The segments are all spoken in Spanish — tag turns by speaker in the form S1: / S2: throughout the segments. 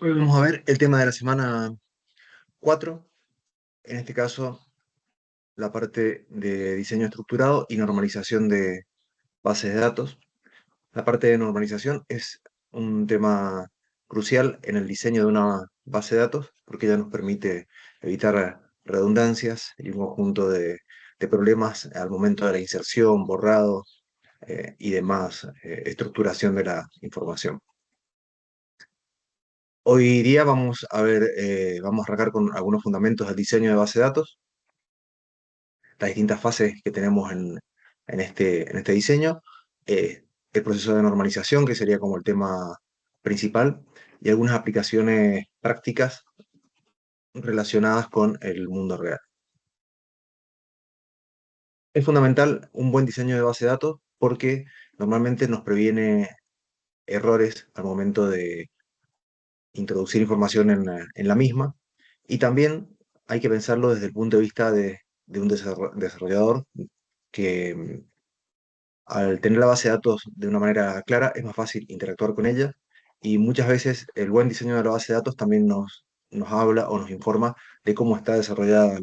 S1: Hoy vamos a ver el tema de la semana 4, en este caso la parte de diseño estructurado y normalización de bases de datos. La parte de normalización es un tema crucial en el diseño de una base de datos porque ya nos permite evitar redundancias y un conjunto de problemas al momento de la inserción, borrado y demás estructuración de la información. Hoy día vamos a ver, vamos a arrancar con algunos fundamentos del diseño de base de datos, las distintas fases que tenemos en este diseño, el proceso de normalización, que sería como el tema principal, y algunas aplicaciones prácticas relacionadas con el mundo real. Es fundamental un buen diseño de base de datos porque normalmente nos previene errores al momento de introducir información en la misma, y también hay que pensarlo desde el punto de vista de un desarrollador que al tener la base de datos de una manera clara, es más fácil interactuar con ella, y muchas veces el buen diseño de la base de datos también nos habla o nos informa de cómo está desarrollada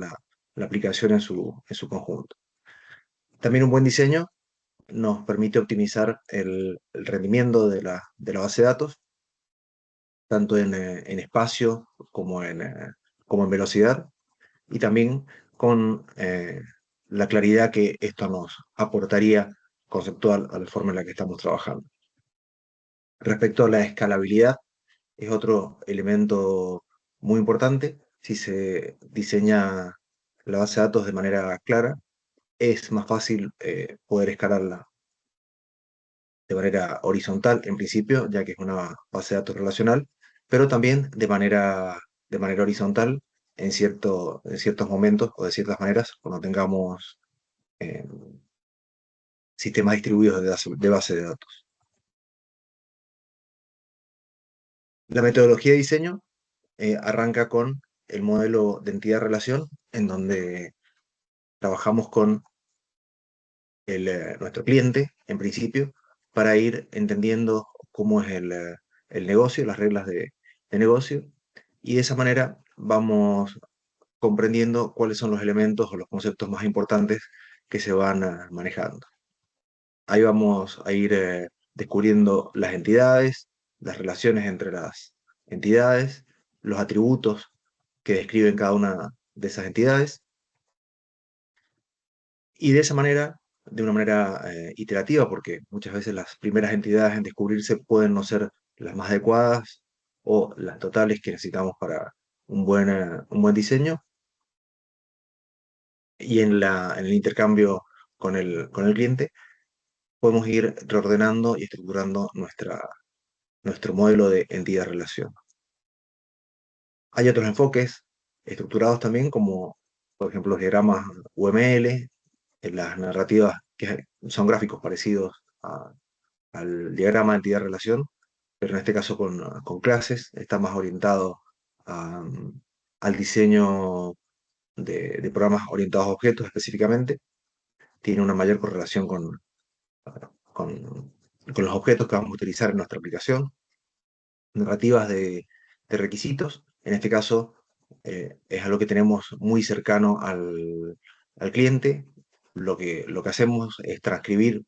S1: la aplicación en su conjunto. También un buen diseño nos permite optimizar el rendimiento de la base de datos, tanto en espacio como en velocidad, y también con la claridad que esto nos aportaría conceptual a la forma en la que estamos trabajando. Respecto a la escalabilidad, es otro elemento muy importante. Si se diseña la base de datos de manera clara, es más fácil poder escalarla de manera horizontal en principio, ya que es una base de datos relacional, pero también de manera horizontal en ciertos momentos o de ciertas maneras, cuando tengamos eh, sistemas distribuidos de base de datos. La metodología de diseño arranca con el modelo de entidad-relación, en donde trabajamos con nuestro cliente, en principio, para ir entendiendo cómo es el negocio, las reglas de negocio, y de esa manera vamos comprendiendo cuáles son los elementos o los conceptos más importantes que se van manejando. Ahí vamos a ir descubriendo las entidades, las relaciones entre las entidades, los atributos que describen cada una de esas entidades, y de esa manera, de una manera iterativa, porque muchas veces las primeras entidades en descubrirse pueden no ser las más adecuadas o las totales que necesitamos para un buen diseño, y en el intercambio con el cliente podemos ir reordenando y estructurando nuestro modelo de entidad-relación. Hay otros enfoques estructurados también, como por ejemplo los diagramas UML, en las narrativas que son gráficos parecidos al diagrama de entidad-relación, pero en este caso con clases. Está más orientado a, al diseño de programas orientados a objetos específicamente. Tiene una mayor correlación con, con los objetos que vamos a utilizar en nuestra aplicación. Narrativas de requisitos, en este caso es algo que tenemos muy cercano al cliente. Lo que hacemos es transcribir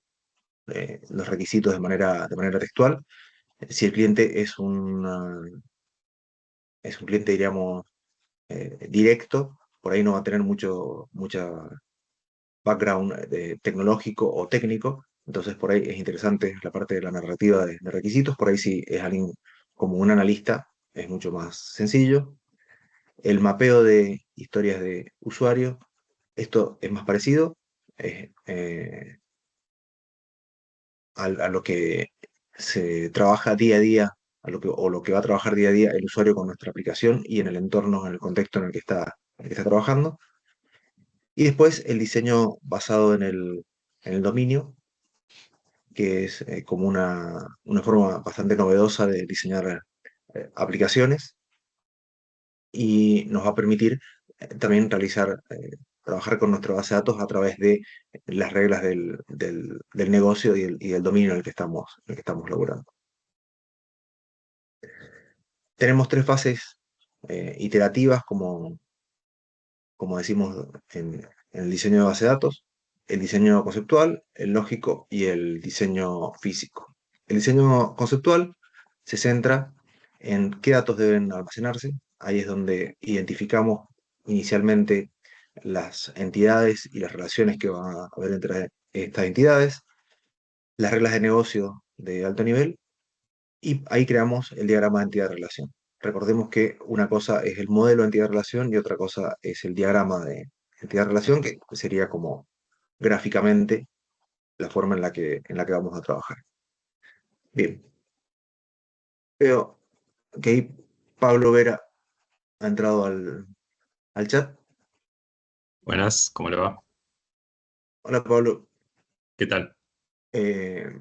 S1: los requisitos de manera textual. Si el cliente es un cliente, diríamos, directo, por ahí no va a tener mucha background tecnológico o técnico, entonces por ahí es interesante la parte de la narrativa de requisitos. Por ahí si es alguien como un analista, es mucho más sencillo. El mapeo de historias de usuario, esto es más parecido a lo que se trabaja día a día, o lo que va a trabajar día a día el usuario con nuestra aplicación y en el entorno, en el contexto en el que está trabajando. Y después el diseño basado en el dominio, que es como una forma bastante novedosa de diseñar aplicaciones, y nos va a permitir también trabajar con nuestra base de datos a través de las reglas del negocio y del dominio en el que estamos laborando. tenemos tres fases iterativas, como decimos en el diseño de base de datos: el diseño conceptual, el lógico y el diseño físico. El diseño conceptual se centra en qué datos deben almacenarse. Ahí es donde identificamos inicialmente las entidades y las relaciones que van a haber entre estas entidades, las reglas de negocio de alto nivel, y ahí creamos el diagrama de entidad-relación. Recordemos que una cosa es el modelo de entidad-relación y otra cosa es el diagrama de entidad-relación, que sería como gráficamente la forma en la que vamos a trabajar. Bien, veo que ahí Pablo Vera ha entrado al chat.
S2: Buenas, ¿cómo le va?
S1: Hola Pablo.
S2: ¿Qué tal?
S1: Eh,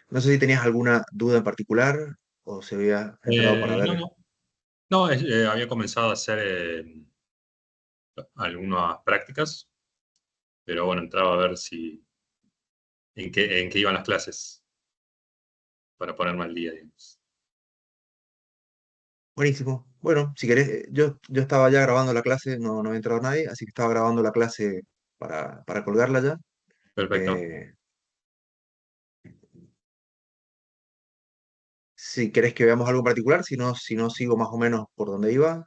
S1: no sé si tenías alguna duda en particular o se había entrado para
S2: No,
S1: ver.
S2: no, no, había comenzado a hacer algunas prácticas, pero bueno, entraba a ver si en qué iban las clases para ponerme al día, digamos.
S1: Buenísimo. Bueno, si querés, yo estaba ya grabando la clase, no había entrado nadie, así que estaba grabando la clase para colgarla ya.
S2: Perfecto.
S1: Eh, si querés que veamos algo en particular, si no sigo más o menos por donde iba.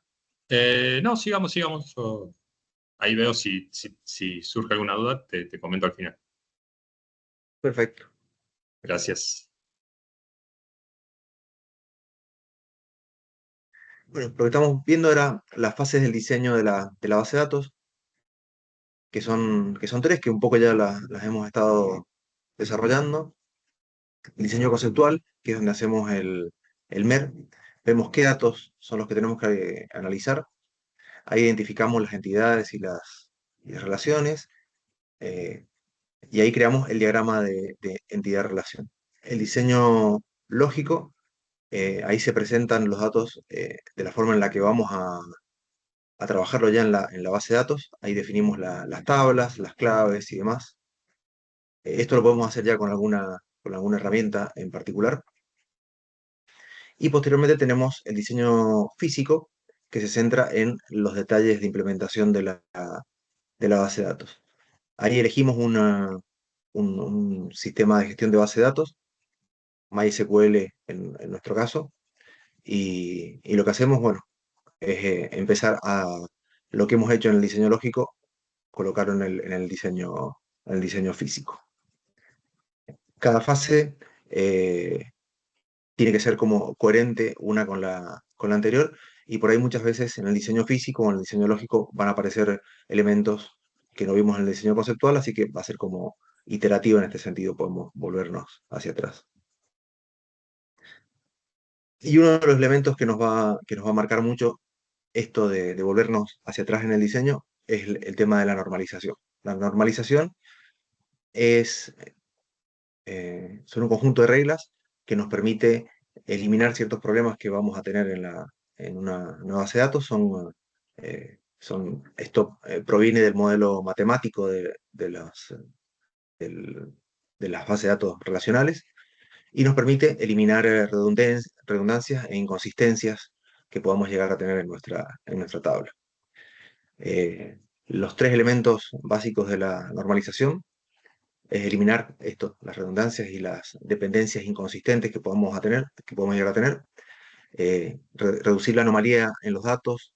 S2: No, sigamos, sigamos. Ahí veo si surge alguna duda, te comento al final.
S1: Perfecto.
S2: Gracias.
S1: Bueno, lo que estamos viendo era las fases del diseño de la base de datos, que son tres, que un poco ya las hemos estado desarrollando. El diseño conceptual, que es donde hacemos el MER, vemos qué datos son los que tenemos que analizar. Ahí identificamos las entidades y las relaciones, eh, y ahí creamos el diagrama de entidad-relación. El diseño lógico, ahí se presentan los datos de la forma en la que vamos a trabajarlo ya en la base de datos. Ahí definimos las tablas, las claves y demás. Esto lo podemos hacer ya con alguna herramienta en particular. Y posteriormente tenemos el diseño físico, que se centra en los detalles de implementación de la base de datos. Ahí elegimos un sistema de gestión de base de datos, MySQL en nuestro caso, y lo que hacemos, bueno, es empezar a lo que hemos hecho en el diseño lógico, colocarlo en el diseño físico. Cada fase tiene que ser como coherente una con la anterior, y por ahí muchas veces en el diseño físico o en el diseño lógico van a aparecer elementos que no vimos en el diseño conceptual, así que va a ser como iterativo en este sentido, podemos volvernos hacia atrás. Y uno de los elementos que nos va a marcar mucho esto de volvernos hacia atrás en el diseño es el tema de la normalización. La normalización son un conjunto de reglas que nos permite eliminar ciertos problemas que vamos a tener en una base de datos. Esto proviene del modelo matemático del- de las bases de datos relacionales, y nos permite eliminar redundancias e inconsistencias que podamos llegar a tener en nuestra tabla. Los tres elementos básicos de la normalización es eliminar las redundancias y las dependencias inconsistentes que podemos llegar a tener, reducir la anomalía en los datos.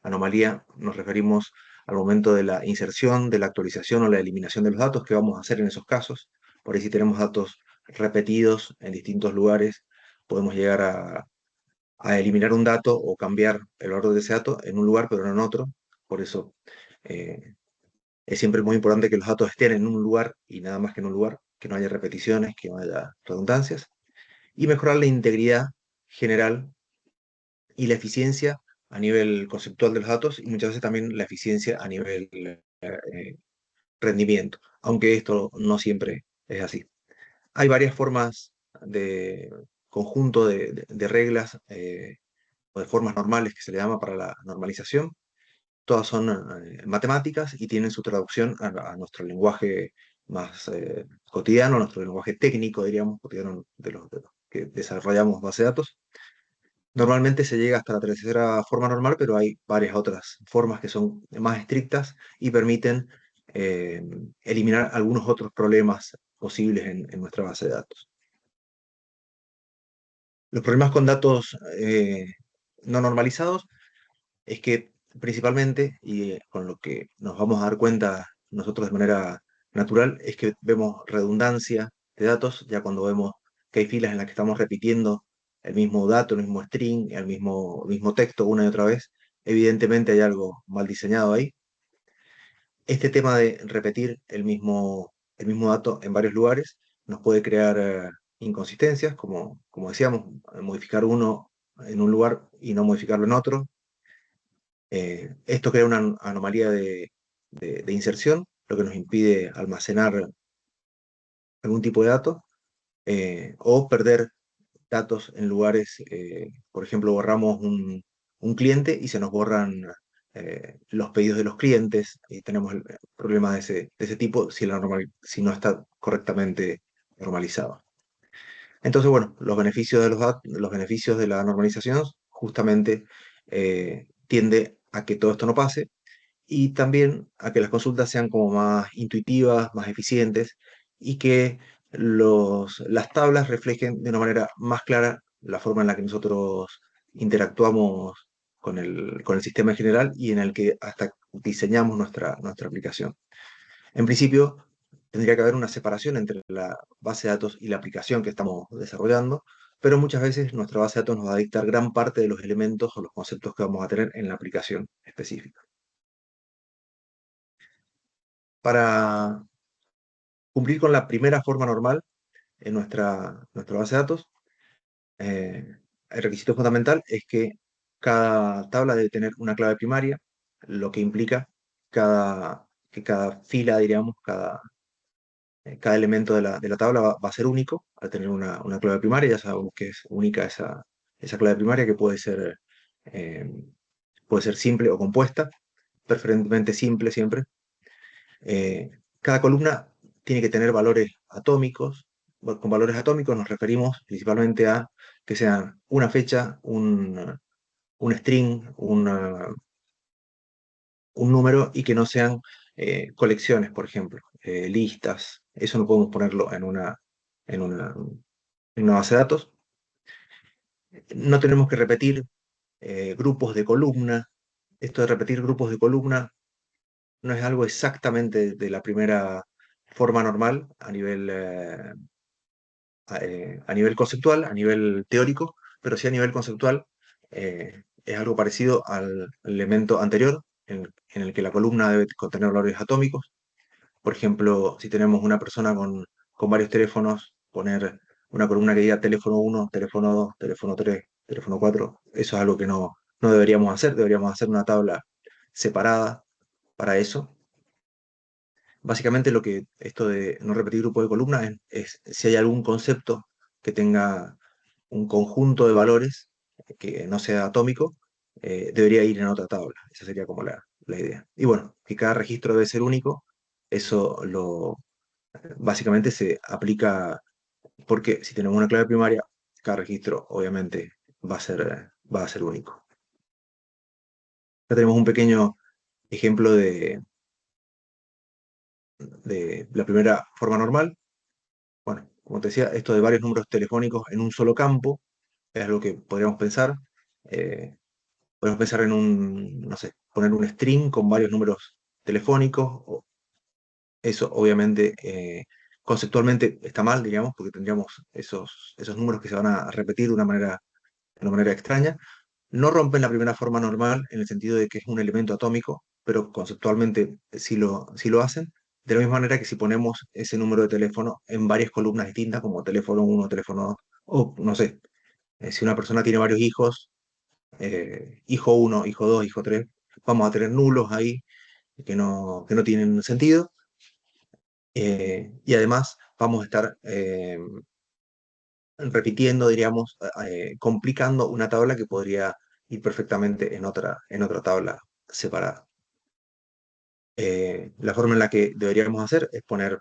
S1: Anomalía nos referimos al momento de la inserción, de la actualización o la eliminación de los datos, que vamos a hacer en esos casos. Por ahí, si tenemos datos repetidos en distintos lugares, podemos llegar a eliminar un dato o cambiar el orden de ese dato en un lugar pero no en otro. Por eso eh, es siempre muy importante que los datos estén en un lugar y nada más que en un lugar, que no haya repeticiones, que no haya redundancias, y mejorar la integridad general y la eficiencia a nivel conceptual de los datos, y muchas veces también la eficiencia a nivel rendimiento, aunque esto no siempre es así. Hay varias formas de conjunto de reglas o de formas normales que se le llama para la normalización. Todas son matemáticas y tienen su traducción a nuestro lenguaje más cotidiano, a nuestro lenguaje técnico, diríamos, cotidiano de los que desarrollamos base de datos. Normalmente se llega hasta la tercera forma normal, pero hay varias otras formas que son más estrictas y permiten eh, eliminar algunos otros problemas posibles en nuestra base de datos. Los problemas con datos no normalizados es que principalmente, y con lo que nos vamos a dar cuenta nosotros de manera natural, es que vemos redundancia de datos, ya cuando vemos que hay filas en las que estamos repitiendo el mismo dato, el mismo string, el mismo texto una y otra vez, evidentemente hay algo mal diseñado ahí. Este tema de repetir el mismo dato en varios lugares nos puede crear inconsistencias, como decíamos, modificar uno en un lugar y no modificarlo en otro. Esto crea una anomalía de inserción, lo que nos impide almacenar algún tipo de dato o perder datos en lugares, por ejemplo, borramos un cliente y se nos borran los pedidos de los clientes y tenemos el problema de ese tipo si no está correctamente normalizado. Entonces, bueno, los beneficios de la normalización justamente tiende a que todo esto no pase y también a que las consultas sean como más intuitivas, más eficientes y que las tablas reflejen de una manera más clara la forma en la que nosotros interactuamos con el sistema en general y en el que hasta diseñamos nuestra aplicación. En principio, tendría que haber una separación entre la base de datos y la aplicación que estamos desarrollando, pero muchas veces nuestra base de datos nos va a dictar gran parte de los elementos o los conceptos que vamos a tener en la aplicación específica. Para cumplir con la primera forma normal en nuestra base de datos, eh, el requisito fundamental es que cada tabla debe tener una clave primaria, lo que implica que cada fila, diríamos, cada elemento de la tabla va a ser único al tener una clave primaria. Ya sabemos que es única esa clave primaria que eh, puede ser simple o compuesta, preferentemente simple siempre. Cada columna tiene que tener valores atómicos. Con valores atómicos nos referimos principalmente a que sean una fecha, un string, un número y que no sean colecciones, por ejemplo, listas. Eso no podemos ponerlo en una base de datos. No tenemos que repetir grupos de columna. Esto de repetir grupos de columna no es algo exactamente de la primera forma normal a nivel conceptual, a nivel teórico, pero sí a nivel conceptual es algo parecido al elemento anterior, en el que la columna debe contener valores atómicos. Por ejemplo, si tenemos una persona con varios teléfonos, poner una columna que diga teléfono 1, teléfono 2, teléfono 3, teléfono 4, eso es algo que no deberíamos hacer. Deberíamos hacer una tabla separada para eso. Básicamente esto de no repetir grupos de columnas es si hay algún concepto que tenga un conjunto de valores que no sea atómico, debería ir en otra tabla. Esa sería como la idea. Y bueno, que cada registro debe ser único, eso básicamente se aplica porque si tenemos una clave primaria, cada registro obviamente va a ser único. Ya tenemos un pequeño ejemplo de la primera forma normal. Bueno, como te decía, esto de varios números telefónicos en un solo campo es algo que podríamos pensar. Eh, Podemos pensar en no sé, poner un string con varios números telefónicos. Eso obviamente conceptualmente está mal, diríamos, porque tendríamos esos números que se van a repetir de una manera extraña. No rompen la primera forma normal en el sentido de que es un elemento atómico, pero conceptualmente sí lo hacen. De la misma manera que si ponemos ese número de teléfono en varias columnas distintas, como teléfono 1, teléfono 2, o no sé, si una persona tiene varios hijos, hijo 1, hijo 2, hijo 3, vamos a tener nulos ahí que no tienen sentido. Y además vamos a estar repitiendo, diríamos, complicando una tabla que podría ir perfectamente en otra tabla separada. La forma en la que deberíamos hacer es poner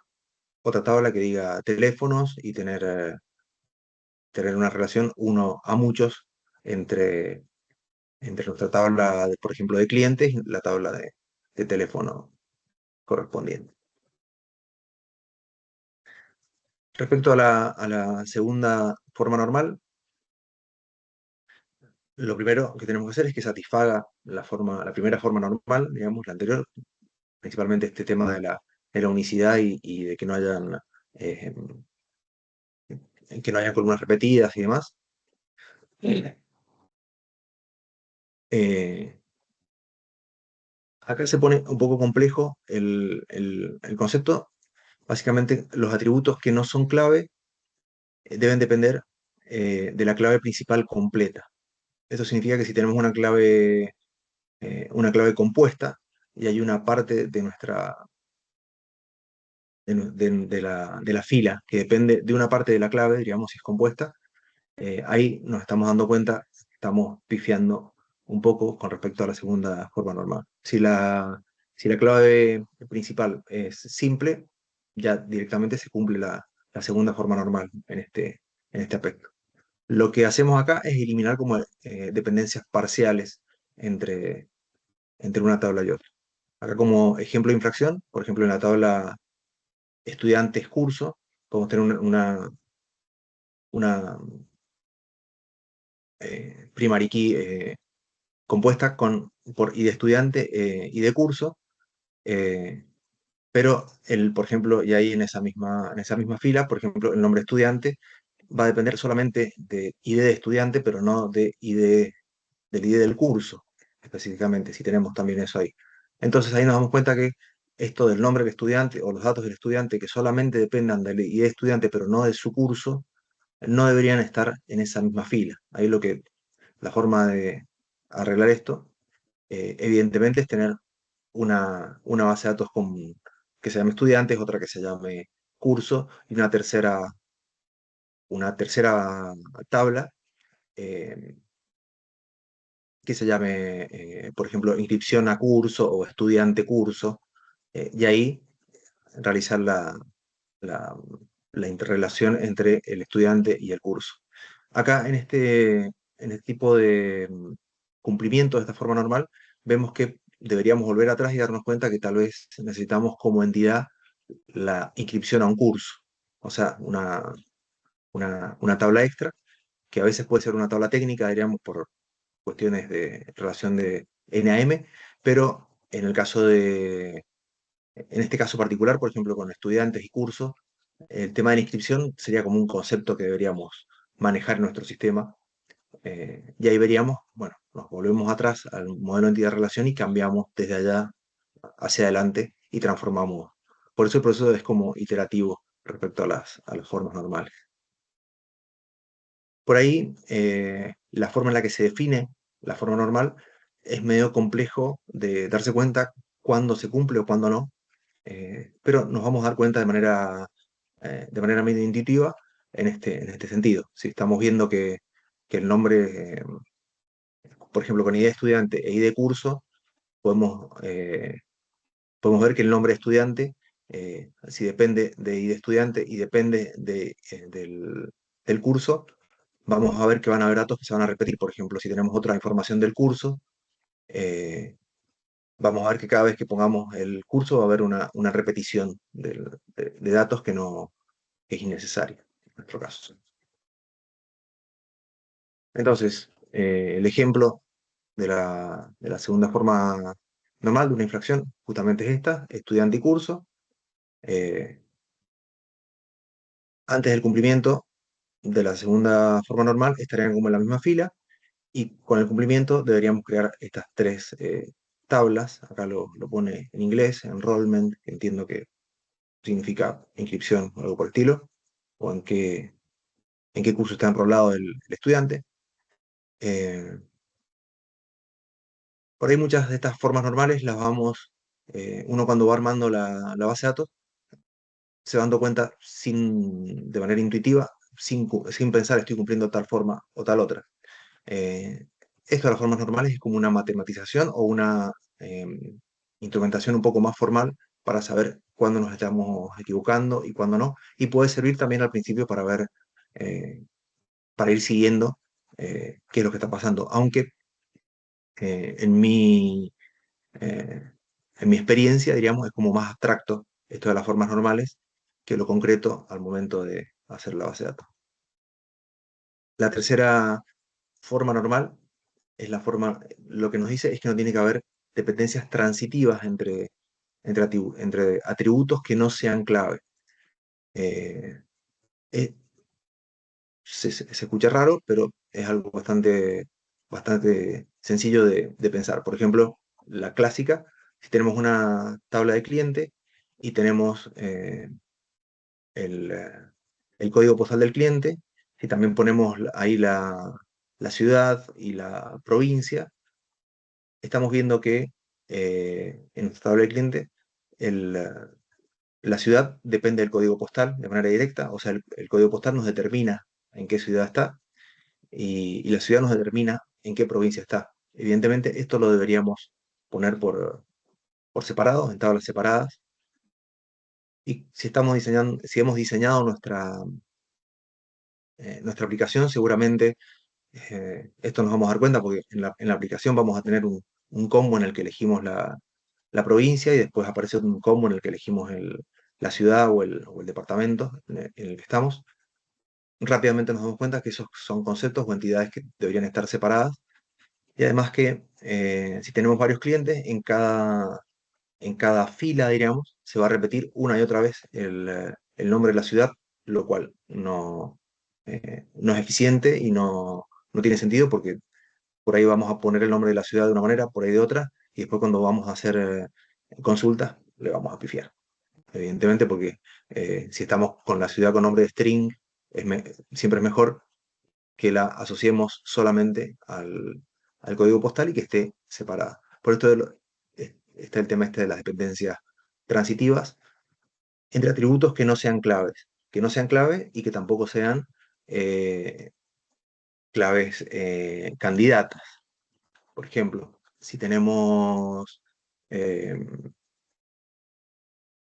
S1: otra tabla que diga teléfonos y tener tener una relación uno a muchos entre nuestra tabla, por ejemplo, de clientes y la tabla de teléfono correspondiente. Respecto a la segunda forma normal, lo primero que tenemos que hacer es que satisfaga la primera forma normal, digamos, la anterior, principalmente este tema de la unicidad y de eh, que no hayan columnas repetidas y demás. Eh, Acá se pone un poco complejo el concepto. Básicamente, los atributos que no son clave deben depender de la clave principal completa. Esto significa que si tenemos una clave compuesta y hay una parte de nuestra de la fila que depende de una parte de la clave, diríamos, si es compuesta, ahí nos estamos dando cuenta, estamos pifiando un poco con respecto a la segunda forma normal. Si la clave principal es simple, ya directamente se cumple la segunda forma normal en este aspecto. Lo que hacemos acá es eliminar como dependencias parciales entre, entre una tabla y otra. Acá como ejemplo de infracción, por ejemplo en la tabla estudiantes curso, podemos tener una primary key compuesta por y de estudiante y de curso, eh, pero por ejemplo, y ahí en esa misma fila, por ejemplo, el nombre estudiante va a depender solamente de ID de estudiante, pero no de del ID del curso, específicamente, si tenemos también eso ahí. Entonces ahí nos damos cuenta que esto del nombre del estudiante o los datos del estudiante que solamente dependan del ID de estudiante, pero no de su curso, no deberían estar en esa misma fila. Ahí la forma de arreglar esto, evidentemente, es tener una base de datos que se llame estudiantes, otra que se llame curso y una tercera tabla eh, que se llame, por ejemplo, inscripción a curso o estudiante curso, y ahí realizar la, la interrelación entre el estudiante y el curso. Acá en este tipo de cumplimiento de esta forma normal, vemos que deberíamos volver atrás y darnos cuenta que tal vez necesitamos como entidad la inscripción a un curso, o sea, una tabla extra, que a veces puede ser una tabla técnica, diríamos, por cuestiones de relación de N a M, pero en este caso particular, por ejemplo, con estudiantes y cursos, el tema de la inscripción sería como un concepto que deberíamos manejar en nuestro sistema. Y ahí veríamos, bueno, nos volvemos atrás al modelo de entidad-relación y cambiamos desde allá hacia adelante y transformamos. Por eso el proceso es como iterativo respecto a las formas normales. Por ahí, la forma en la que se define la forma normal es medio complejo de darse cuenta cuándo se cumple o cuándo no, pero nos vamos a dar cuenta de manera medio intuitiva en este sentido. Si estamos viendo que el nombre, por ejemplo, con ID de estudiante e ID de curso, podemos ver que el nombre de estudiante, si depende de ID de estudiante y depende del curso, vamos a ver que van a haber datos que se van a repetir. Por ejemplo, si tenemos otra información del curso, eh, vamos a ver que cada vez que pongamos el curso va a haber una repetición de datos que no que es innecesaria en nuestro caso. Entonces, el ejemplo de la segunda forma normal de una infracción justamente es esta, estudiante y curso. Eh, Antes del cumplimiento de la segunda forma normal estarían como en la misma fila y con el cumplimiento deberíamos crear estas tres tablas. Acá lo pone en inglés, enrollment, que entiendo que significa inscripción o algo por el estilo, o en qué curso está enrolado el estudiante. Eh, por ahí muchas de estas formas normales las uno cuando va armando la base de datos, se va dando cuenta de manera intuitiva, sin pensar estoy cumpliendo tal forma o tal otra. Eh, Esto de las formas normales es como una matematización o una instrumentación un poco más formal para saber cuándo nos estamos equivocando y cuándo no. Y puede servir también al principio para ver para ir siguiendo qué es lo que está pasando. Aunque eh, en mi, eh, en mi experiencia, diríamos, es como más abstracto esto de las formas normales que lo concreto al momento de hacer la base de datos. La tercera forma normal es la forma, lo que nos dice es que no tiene que haber dependencias transitivas entre atributos que no sean clave. Eh, eh, se escucha raro, pero es algo bastante sencillo de pensar. Por ejemplo, la clásica, si tenemos una tabla de cliente y tenemos el, eh, el código postal del cliente, si también ponemos ahí la ciudad y la provincia, estamos viendo que en nuestra tabla de cliente el, eh, la ciudad depende del código postal de manera directa, o sea, el código postal nos determina en qué ciudad está y la ciudad nos determina en qué provincia está. Evidentemente, esto lo deberíamos poner por separado, en tablas separadas. Y si hemos diseñado nuestra aplicación, seguramente esto nos vamos a dar cuenta porque en la aplicación vamos a tener un combo en el que elegimos la provincia y después aparece un combo en el que elegimos la ciudad o el departamento en el que estamos. Rápidamente nos damos cuenta que esos son conceptos o entidades que deberían estar separadas. Y además que si tenemos varios clientes, en cada fila, diríamos, se va a repetir una y otra vez el nombre de la ciudad, lo cual no es eficiente y no tiene sentido porque por ahí vamos a poner el nombre de la ciudad de una manera, por ahí de otra, y después cuando vamos a hacer consultas, le vamos a pifiar. Evidentemente porque si estamos con la ciudad con nombre de string, siempre es mejor que la asociemos solamente al código postal y que esté separada. Por esto está el tema este de las dependencias transitivas entre atributos que no sean claves, que no sean clave y que tampoco sean eh, claves candidatas. Por ejemplo, si tenemos eh,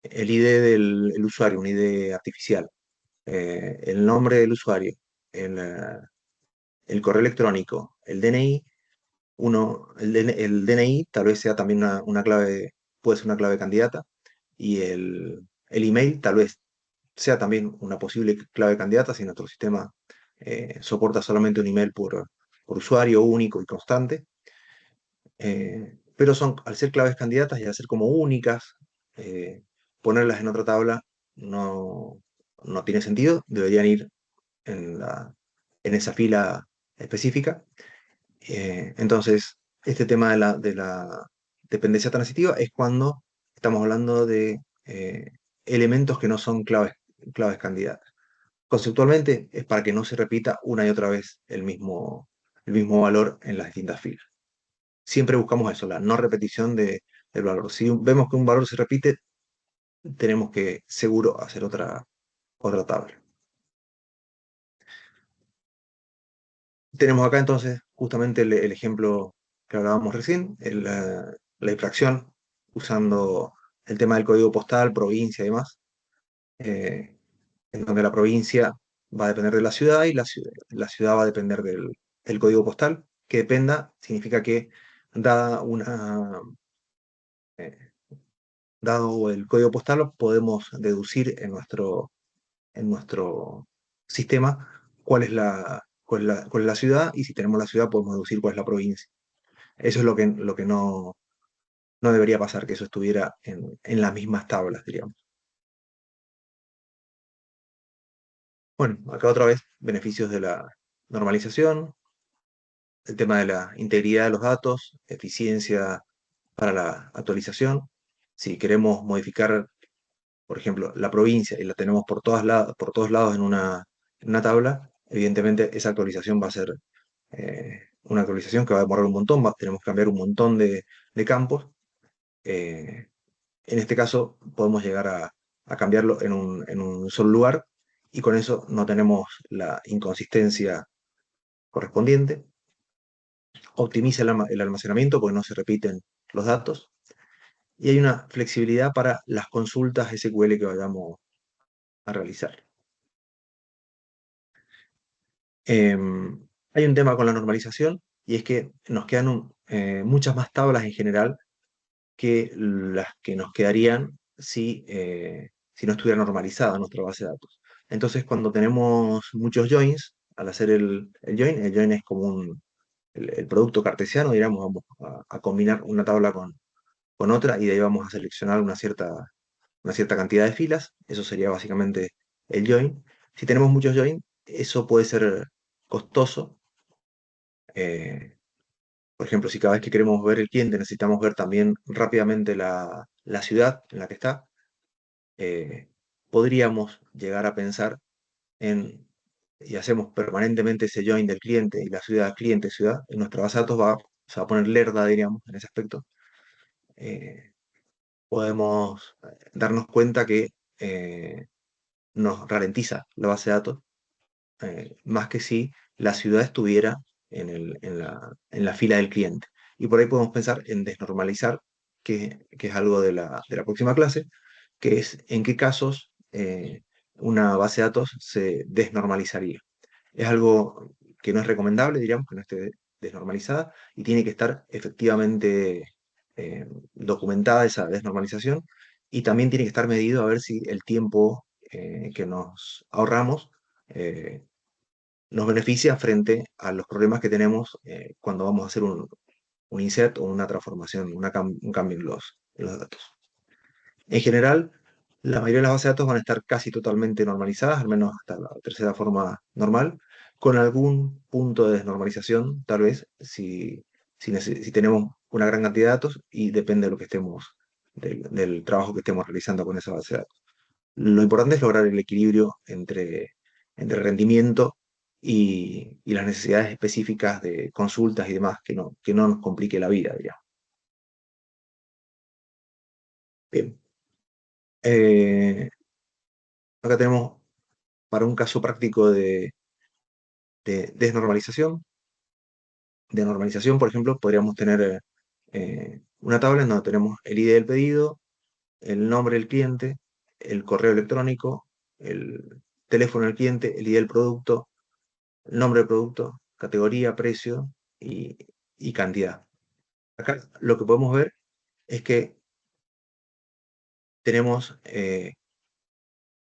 S1: el ID del usuario, un ID artificial, el nombre del usuario, el, eh, el correo electrónico, el DNI, el DNI tal vez sea también una clave, puede ser una clave candidata, y el email tal vez sea también una posible clave candidata si nuestro sistema soporta solamente un email por usuario único y constante. Pero al ser claves candidatas y al ser como únicas, eh, ponerlas en otra tabla no, no tiene sentido, deberían ir en esa fila específica. Entonces, este tema de la dependencia transitiva es cuando estamos hablando de elementos que no son claves candidatas. Conceptualmente es para que no se repita una y otra vez el mismo valor en las distintas filas. Siempre buscamos eso, la no repetición del valor. Si vemos que un valor se repite, tenemos que seguro hacer otra tabla. Tenemos acá entonces justamente el ejemplo que hablábamos recién, la difracción usando el tema del código postal, provincia y demás, eh, en donde la provincia va a depender de la ciudad y la ciudad va a depender del código postal. Que dependa significa que dada una, eh, dado el código postal, podemos deducir en nuestro sistema cuál es la ciudad, y si tenemos la ciudad podemos deducir cuál es la provincia. Eso es lo que no debería pasar, que eso estuviera en las mismas tablas, diríamos. Bueno, acá otra vez, beneficios de la normalización, el tema de la integridad de los datos, eficiencia para la actualización. Si queremos modificar, por ejemplo, la provincia y la tenemos por todos lados en una tabla, evidentemente esa actualización va a ser una actualización que va a demorar un montón, tenemos que cambiar un montón de campos. Eh, en este caso podemos llegar a cambiarlo en un solo lugar y con eso no tenemos la inconsistencia correspondiente. Optimiza el almacenamiento porque no se repiten los datos y hay una flexibilidad para las consultas SQL que vayamos a realizar. Hay un tema con la normalización y es que nos quedan muchas más tablas en general que las que nos quedarían si no estuviera normalizada nuestra base de datos. Entonces, cuando tenemos muchos joins, al hacer el join es como el producto cartesiano, digamos, vamos a combinar una tabla con otra y de ahí vamos a seleccionar una cierta cantidad de filas. Eso sería básicamente el join. Si tenemos muchos join, eso puede ser costoso. eh, por ejemplo, si cada vez que queremos ver el cliente necesitamos ver también rápidamente la ciudad en la que está, eh, podríamos llegar a pensar y hacemos permanentemente ese join del cliente y la ciudad, cliente, ciudad, en nuestra base de datos se va a poner lerda, diríamos, en ese aspecto. Eh, Podemos darnos cuenta que eh, nos ralentiza la base de datos, más que si la ciudad estuviera en la fila del cliente. Y por ahí podemos pensar en desnormalizar, que es algo de la próxima clase, que es en qué casos una base de datos se desnormalizaría. Es algo que no es recomendable, diríamos, que no esté desnormalizada y tiene que estar efectivamente documentada esa desnormalización y también tiene que estar medido a ver si el tiempo que nos ahorramos eh, nos beneficia frente a los problemas que tenemos cuando vamos a hacer un insert o una transformación, un cambio en los datos. En general, la mayoría de las bases de datos van a estar casi totalmente normalizadas, al menos hasta la tercera forma normal, con algún punto de desnormalización, tal vez, si tenemos una gran cantidad de datos y depende de lo que del trabajo que estemos realizando con esa base de datos. Lo importante es lograr el equilibrio entre rendimiento y las necesidades específicas de consultas y demás, que no nos complique la vida, digamos. Bien. Eh, Acá tenemos para un caso práctico de desnormalización. De normalización, por ejemplo, podríamos tener una tabla en donde tenemos el ID del pedido, el nombre del cliente, el correo electrónico, el teléfono del cliente, el ID del producto, el nombre del producto, categoría, precio y cantidad. Acá lo que podemos ver es que tenemos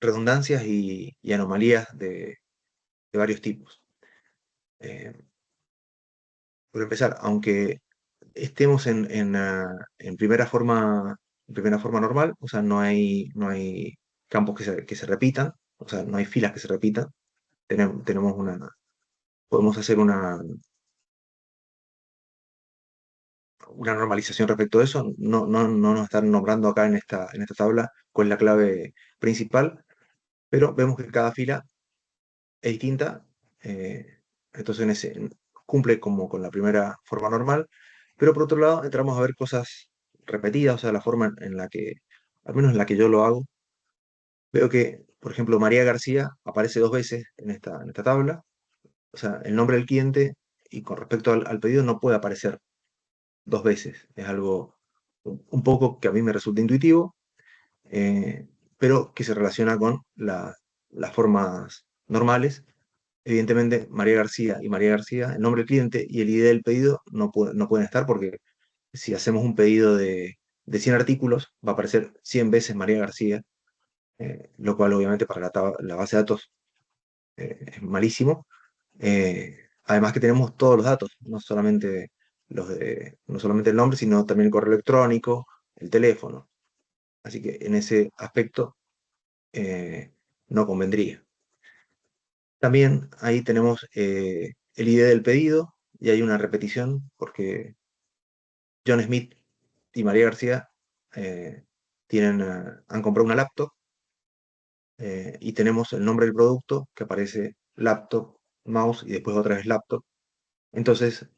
S1: redundancias y anomalías de varios tipos. Eh, por empezar, aunque estemos en primera forma normal, o sea, no hay campos que se repitan, o sea, no hay filas que se repitan, podemos hacer una normalización respecto a eso. No nos están nombrando acá en esta tabla cuál es la clave principal, pero vemos que cada fila es distinta, eh, entonces cumple como con la primera forma normal, pero por otro lado entramos a ver cosas repetidas, o sea, la forma en la que, al menos en la que yo lo hago, veo que, por ejemplo, María García aparece dos veces en esta tabla, o sea, el nombre del cliente y con respecto al pedido no puede aparecer dos veces, es algo un poco que a mí me resulta intuitivo, eh, pero que se relaciona con las formas normales. Evidentemente, María García y María García, el nombre del cliente y el ID del pedido no pueden estar porque si hacemos un pedido de 100 artículos, va a aparecer 100 veces María García, lo cual obviamente para la base de datos es malísimo. Además que tenemos todos los datos, no solamente el nombre, sino también el correo electrónico, el teléfono. Así que en ese aspecto no convendría. También ahí tenemos el ID del pedido y hay una repetición porque John Smith y María García eh, han comprado una laptop y tenemos el nombre del producto que aparece laptop, mouse y después otra vez laptop. Entonces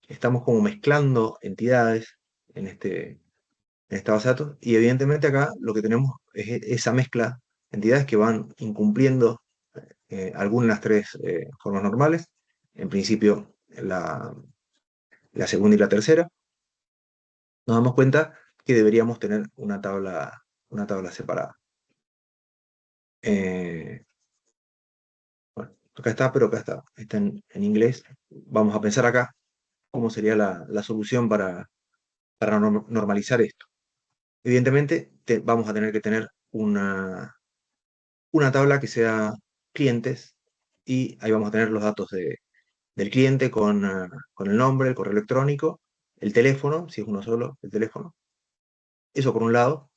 S1: estamos como mezclando entidades en esta base de datos y evidentemente acá lo que tenemos es esa mezcla de entidades que van incumpliendo algunas de las tres formas normales. En principio, la segunda y la tercera. Nos damos cuenta que deberíamos tener una tabla separada. Eh, bueno, acá está, pero acá está en inglés. Vamos a pensar acá cómo sería la solución para normalizar esto. Evidentemente, vamos a tener que tener una tabla que sea clientes y ahí vamos a tener los datos del cliente con el nombre, el correo electrónico, el teléfono, si es uno solo, el teléfono. Eso por un lado.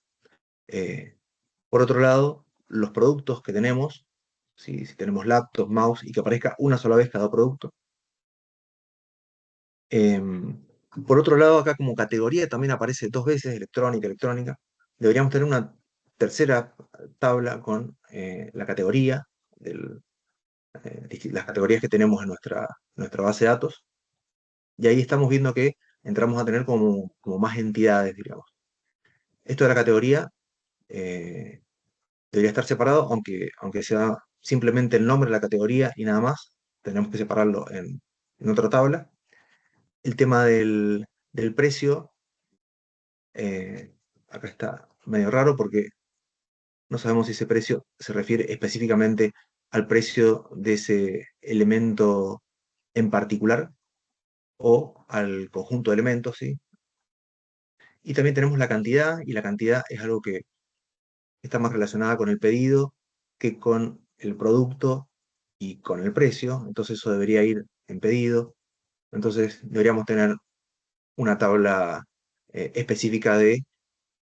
S1: Eh, por otro lado, los productos que tenemos, si tenemos laptops, mouse y que aparezca una sola vez cada producto. Em, por otro lado, acá como categoría también aparece dos veces electrónica, electrónica. Deberíamos tener una tercera tabla con la categoría, las categorías que tenemos en nuestra base de datos. Y ahí estamos viendo que entramos a tener como más entidades, digamos. Esto de la categoría eh, debería estar separado, aunque sea simplemente el nombre de la categoría y nada más. Tenemos que separarlo en otra tabla. El tema del precio, eh, acá está medio raro porque no sabemos si ese precio se refiere específicamente al precio de ese elemento en particular o al conjunto de elementos, ¿sí? Y también tenemos la cantidad, y la cantidad es algo que está más relacionada con el pedido que con el producto y con el precio. Entonces eso debería ir en pedido. Entonces deberíamos tener una tabla específica de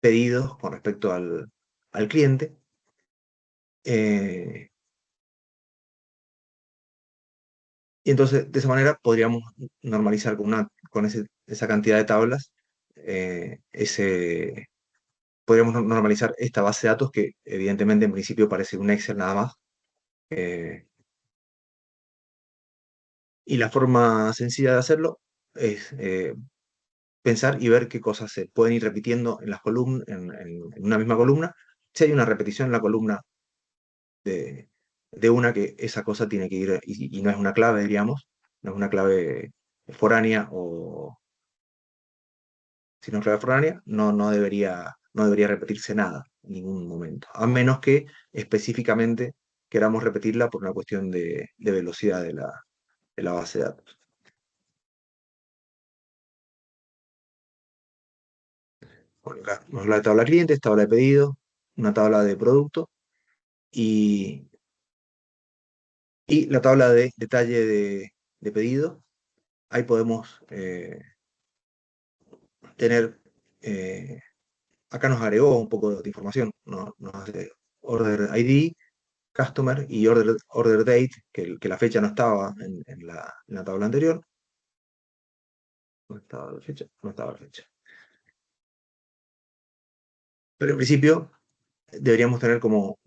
S1: pedidos con respecto al cliente. Eh, y entonces de esa manera podríamos normalizar con esa cantidad de tablas, podríamos normalizar esta base de datos que evidentemente en principio parece un Excel nada más. eh, y la forma sencilla de hacerlo es pensar y ver qué cosas se pueden ir repitiendo en las columnas, en una misma columna. Si hay una repetición en la columna de una que esa cosa tiene que ir, y no es una clave, diríamos, no es una clave foránea, o si no es clave foránea, no debería repetirse nada en ningún momento, a menos que específicamente queramos repetirla por una cuestión de velocidad de la base de datos. Bueno, acá tenemos la tabla de clientes, tabla de pedido, una tabla de producto y, y la tabla de detalle de pedido. Ahí podemos tener, eh, acá nos agregó un poco de información, nos hace order ID, customer y order date, que la fecha no estaba en la tabla anterior. No estaba la fecha, no estaba la fecha. Pero en principio deberíamos tener como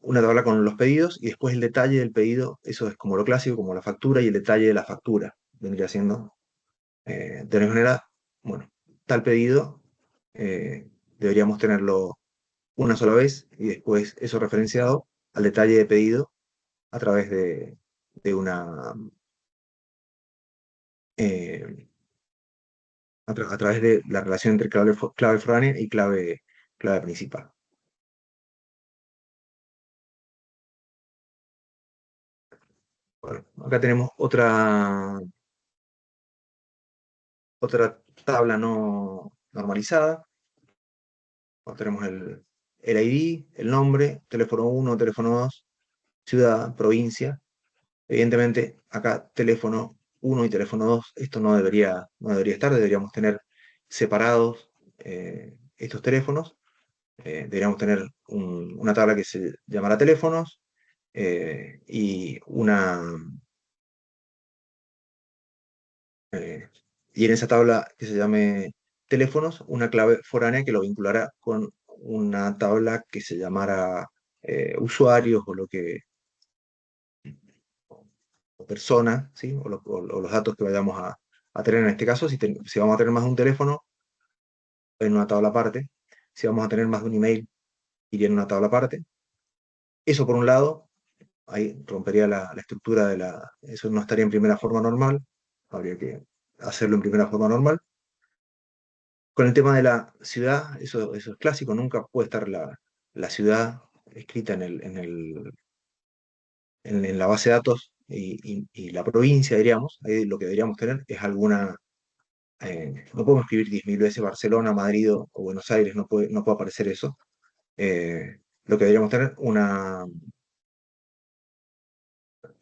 S1: una tabla con los pedidos y después el detalle del pedido. Eso es como lo clásico, como la factura, y el detalle de la factura vendría siendo, de la misma manera, bueno, tal pedido deberíamos tenerlo una sola vez y después eso referenciado al detalle de pedido a través de una eh, a través de la relación entre clave foránea y clave principal. Bueno, acá tenemos otra tabla no normalizada. Tenemos el ID, el nombre, teléfono 1, teléfono 2, ciudad, provincia. Evidentemente, acá teléfono 1 y teléfono 2, esto no debería estar, deberíamos tener separados estos teléfonos. Deberíamos tener una tabla que se llamará teléfonos, y eh, y en esa tabla que se llame teléfonos, una clave foránea que lo vinculará con una tabla que se llamará usuarios, o persona, ¿sí? O los datos que vayamos a tener en este caso. Si vamos a tener más de un teléfono, en una tabla aparte. Si vamos a tener más de un email, iría en una tabla aparte. Eso por un lado, ahí rompería la estructura eso no estaría en primera forma normal, habría que hacerlo en primera forma normal. Con el tema de la ciudad, eso es clásico, nunca puede estar la ciudad escrita en la base de datos y la provincia, diríamos, ahí lo que deberíamos tener es alguna, no podemos escribir 10.000 veces Barcelona, Madrid o Buenos Aires, no puede aparecer eso. Lo que deberíamos tener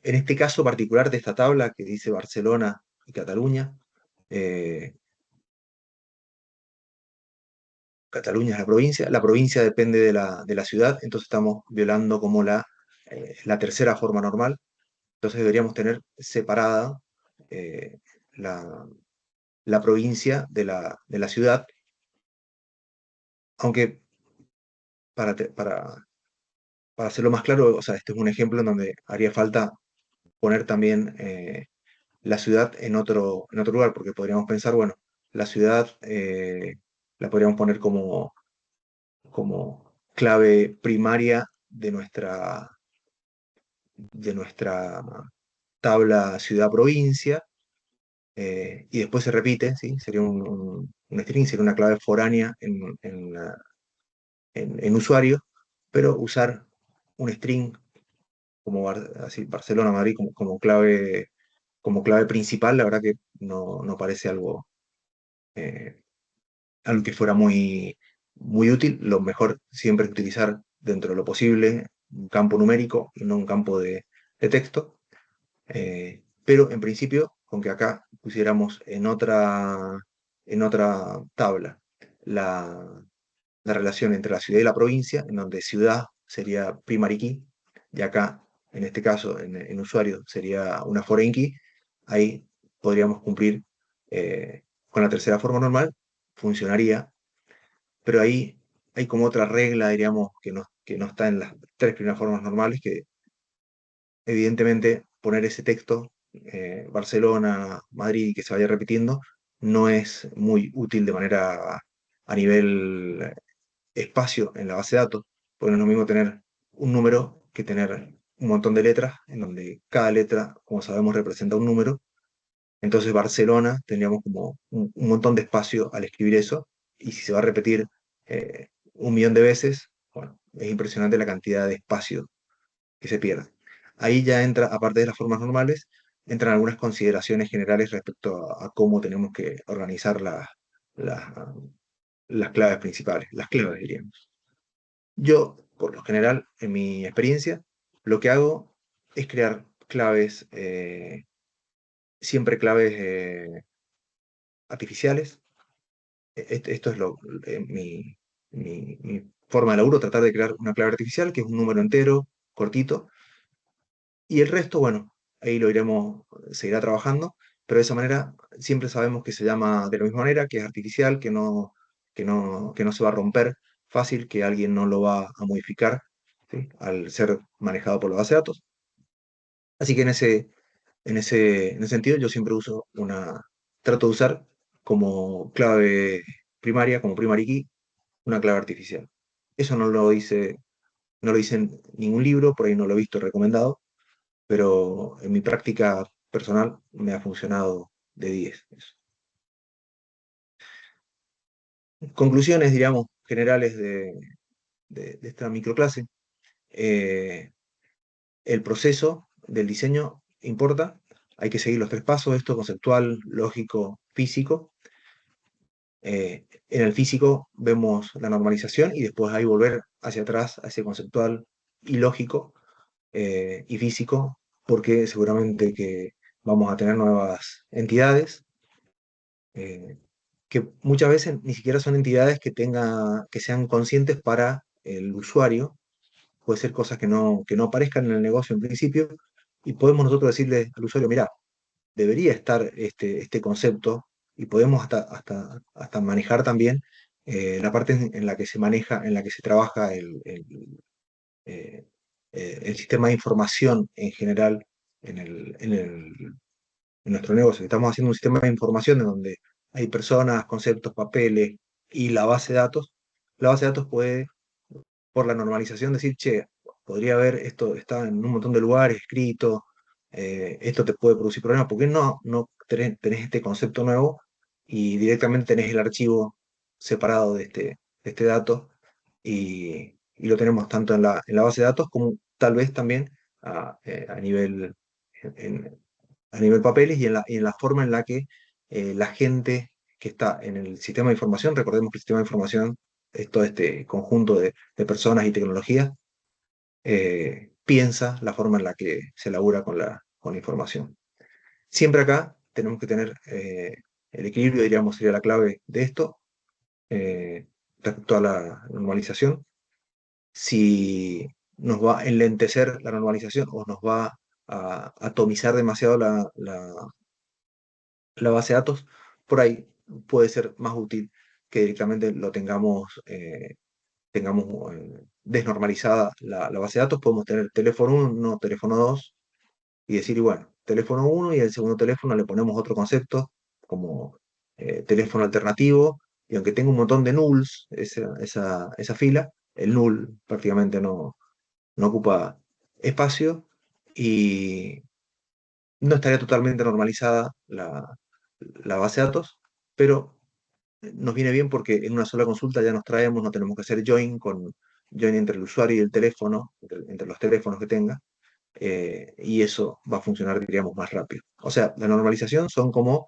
S1: en este caso particular de esta tabla que dice Barcelona y Cataluña, eh, Cataluña es la provincia depende de la ciudad, entonces estamos violando como la tercera forma normal, entonces deberíamos tener separada eh, la, la provincia de la ciudad, aunque para, te- para hacerlo más claro, o sea, este es un ejemplo en donde haría falta poner también la ciudad en otro lugar, porque podríamos pensar, bueno, la ciudad la podríamos poner como clave primaria de nuestra tabla ciudad-provincia, y después se repite, ¿sí? Sería un string, sería una clave foránea en usuario, pero usar un string como así, Barcelona, Madrid como clave principal, la verdad que no parece eh, algo que fuera muy útil. Lo mejor siempre es utilizar dentro de lo posible un campo numérico y no un campo de texto. Pero en principio, con que acá pusiéramos en otra tabla la, la relación entre la ciudad y la provincia, en donde ciudad sería primary key, y acá, en este caso, en usuario, sería una foreign key, ahí podríamos cumplir con la tercera forma normal, funcionaría, pero ahí hay como otra regla, diríamos, que no está en las tres primeras formas normales, que evidentemente poner ese texto, Barcelona, Madrid, que se vaya repitiendo, no es muy útil de manera a nivel espacio en la base de datos, porque no es lo mismo tener un número que tener un montón de letras, en donde cada letra, como sabemos, representa un número. Entonces Barcelona tendríamos como un montón de espacio al escribir eso, y si se va a repetir 1 millón de veces, bueno, es impresionante la cantidad de espacio que se pierde. Ahí ya entra, aparte de las formas normales, entran algunas consideraciones generales respecto a cómo tenemos que organizar las, las claves principales, las claves diríamos. Yo, por lo general, en mi experiencia, lo que hago es crear claves, siempre claves artificiales. Esto es mi forma de laburo, tratar de crear una clave artificial, que es un número entero, cortito, y el resto, bueno, ahí se irá trabajando, pero de esa manera siempre sabemos que se llama de la misma manera, que es artificial, que no se va a romper fácil, que alguien no lo va a modificar, ¿sí? Al ser manejado por la base de datos. Así que en ese sentido yo siempre trato de usar como clave primaria, como primary key, una clave artificial. Eso no lo hice en ningún libro, por ahí no lo he visto recomendado, pero en mi práctica personal me ha funcionado de 10. Eso. Conclusiones, digamos, generales de esta microclase. Eh, el proceso del diseño importa, hay que seguir los tres pasos, esto conceptual, lógico, físico. En el físico vemos la normalización y después hay volver hacia atrás a ese conceptual y lógico y físico, porque seguramente que vamos a tener nuevas entidades eh, que muchas veces ni siquiera son entidades que sean conscientes para el usuario. Puede ser cosas que no aparezcan en el negocio en principio, y podemos nosotros decirle al usuario, mira, debería estar este concepto, y podemos hasta manejar también la parte en la que se maneja, en la que se trabaja eh, el sistema de información en general en nuestro negocio. Estamos haciendo un sistema de información en donde hay personas, conceptos, papeles y la base de datos. La base de datos puede, por la normalización, decir, che, podría haber esto, está en un montón de lugares escrito, esto te puede producir problemas, ¿por qué no tenés este concepto nuevo y directamente tenés el archivo separado de este dato y lo tenemos tanto en la base de datos como tal vez también a nivel, a nivel papeles y en la forma en la que la gente que está en el sistema de información, recordemos que el sistema de información es todo este conjunto de personas y tecnologías, piensa la forma en la que se labura con la información. Siempre acá tenemos que tener el equilibrio, diríamos, sería la clave de esto, respecto a la normalización. Si nos va a enlentecer la normalización o nos va a atomizar demasiado la base de datos, por ahí puede ser más útil que directamente lo tengamos desnormalizada la base de datos. Podemos tener teléfono uno, teléfono 2 y decir, y bueno, teléfono uno y el segundo teléfono le ponemos otro concepto como teléfono alternativo, y aunque tenga un montón de nulls, esa fila, el null prácticamente no ocupa espacio y no estaría totalmente normalizada la base de datos, pero nos viene bien porque en una sola consulta ya nos traemos, no tenemos que hacer join entre el usuario y el teléfono, entre los teléfonos que tenga, y eso va a funcionar, diríamos, más rápido. O sea, la normalización son como,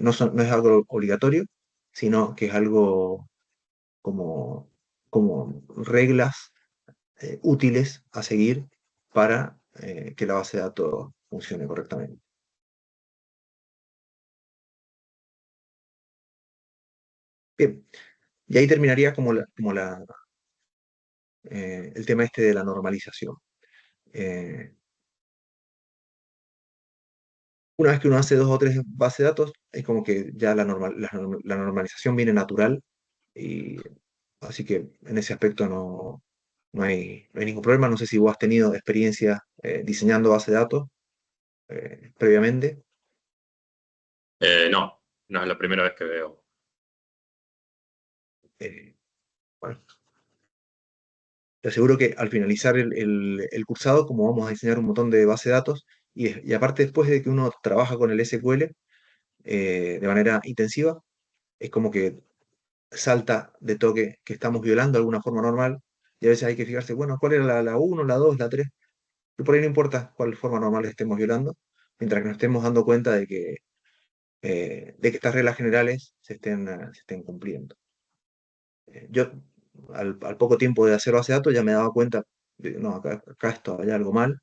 S1: no es algo obligatorio, sino que es algo como reglas útiles a seguir para que la base de datos funcione correctamente. Bien, y ahí terminaría el tema este de la normalización. Eh, una vez que uno hace dos o tres bases de datos, es como que ya la normalización viene natural, y así que en ese aspecto no hay ningún problema. No sé si vos has tenido experiencia diseñando bases de datos previamente.
S2: No, no es la primera vez que veo.
S1: Eh, bueno, te aseguro que al finalizar el cursado, como vamos a diseñar un montón de bases de datos, y aparte después de que uno trabaja con el SQL de manera intensiva, es como que salta de toque que estamos violando alguna forma normal, y a veces hay que fijarse, bueno, ¿cuál era la 1, la 2, la 3? Y por ahí no importa cuál forma normal estemos violando, mientras que nos estemos dando cuenta de que estas reglas generales se estén cumpliendo. Yo, al poco tiempo de hacer base de datos, ya me daba cuenta de, no, acá esto, hay algo mal,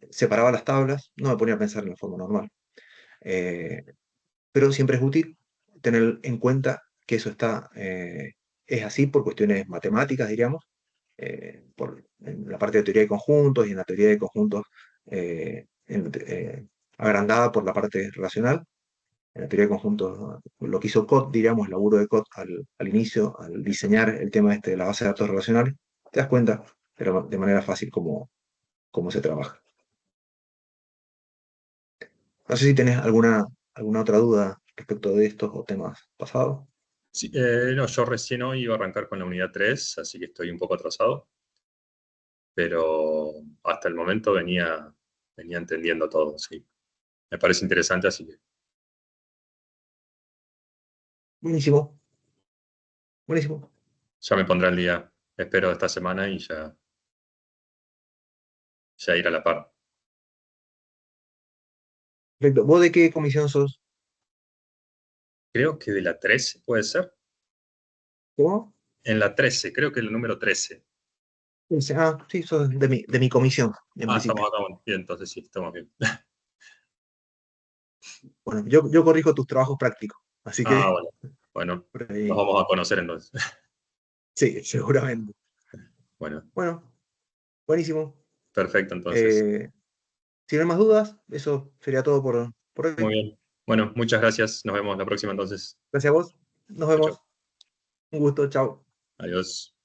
S1: separaba las tablas, no me ponía a pensar en la forma normal. Eh, pero siempre es útil tener en cuenta que eso es así por cuestiones matemáticas, diríamos, en la parte de teoría de conjuntos y en la teoría de conjuntos agrandada por la parte relacional. En la teoría de conjuntos, ¿no? Lo que hizo Code, diríamos, el laburo de Code al inicio, al diseñar el tema este de la base de datos relacionales, te das cuenta de manera fácil cómo se trabaja. No sé si tenés alguna otra duda respecto de estos o temas pasados.
S2: Sí, no, yo recién hoy iba a arrancar con la unidad 3, así que estoy un poco atrasado, pero hasta el momento venía entendiendo todo, sí. Me parece interesante, así que
S1: Buenísimo, buenísimo.
S2: ya me pondré al día, espero esta semana y ya ir a la par.
S1: Perfecto. ¿Vos de qué comisión sos?
S2: Creo que de la 13 puede ser.
S1: ¿Cómo?
S2: En la 13, creo que el número 13.
S1: Sí, sos de mi comisión, en
S2: Ah, estamos
S1: principio.
S2: acá, bueno, bien, entonces sí, estamos bien.
S1: Bueno, yo corrijo tus trabajos prácticos, así
S2: Ah,
S1: que
S2: bueno, bueno,
S1: por
S2: nos
S1: ahí,
S2: vamos a conocer entonces.
S1: sí, seguramente.
S2: Bueno,
S1: Bueno, buenísimo.
S2: perfecto entonces.
S1: Eh, si no hay más dudas, eso sería todo por
S2: Muy
S1: hoy.
S2: bien. Bueno, muchas gracias. Nos vemos la próxima entonces.
S1: Gracias a vos. Nos
S2: Chau, chau.
S1: vemos. Un gusto. Chao.
S2: Adiós.